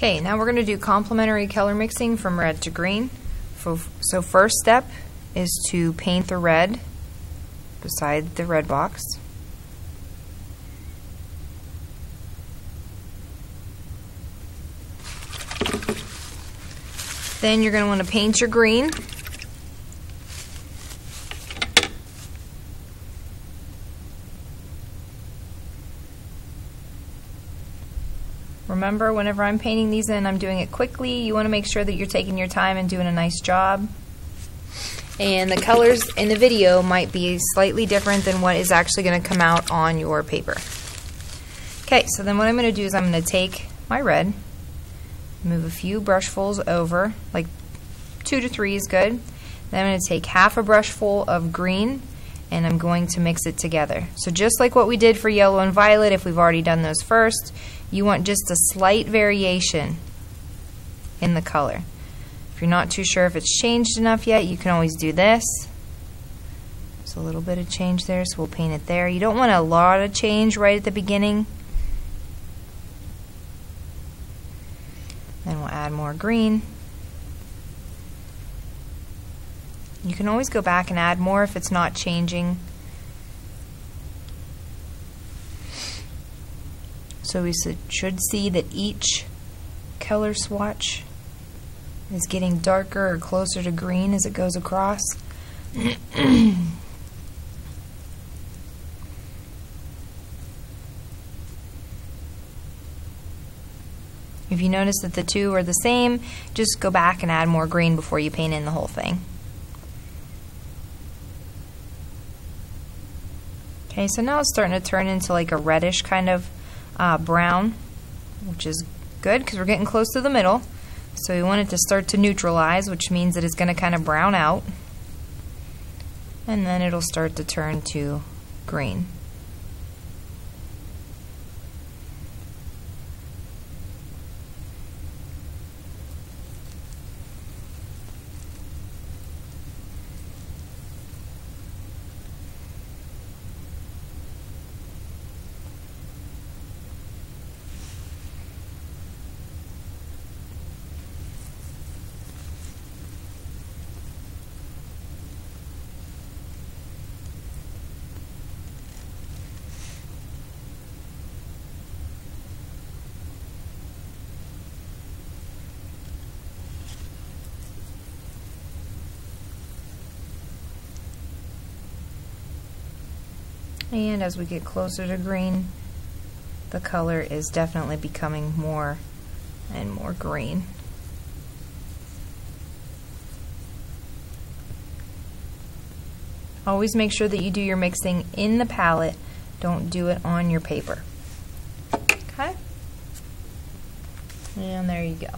Okay, now we're going to do complementary color mixing from red to green. So first step is to paint the red beside the red box. Then you're going to want to paint your green. Remember, whenever I'm painting these in, I'm doing it quickly. You want to make sure that you're taking your time and doing a nice job. And the colors in the video might be slightly different than what is actually going to come out on your paper. Okay, so then what I'm going to do is I'm going to take my red, move a few brushfuls over, like 2 to 3 is good. Then I'm going to take half a brushful of green and I'm going to mix it together. So just like what we did for yellow and violet, if we've already done those first, you want just a slight variation in the color. If you're not too sure if it's changed enough yet, you can always do this. There's a little bit of change there, so we'll paint it there. You don't want a lot of change right at the beginning. Then we'll add more green. You can always go back and add more if it's not changing. So we should see that each color swatch is getting darker or closer to green as it goes across. If you notice that the two are the same, just go back and add more green before you paint in the whole thing. Okay, so now it's starting to turn into like a reddish kind of brown, which is good because we're getting close to the middle. So we want it to start to neutralize, which means that it's going to kind of brown out. And then it'll start to turn to green. And as we get closer to green, the color is definitely becoming more and more green. Always make sure that you do your mixing in the palette. Don't do it on your paper. Okay? And there you go.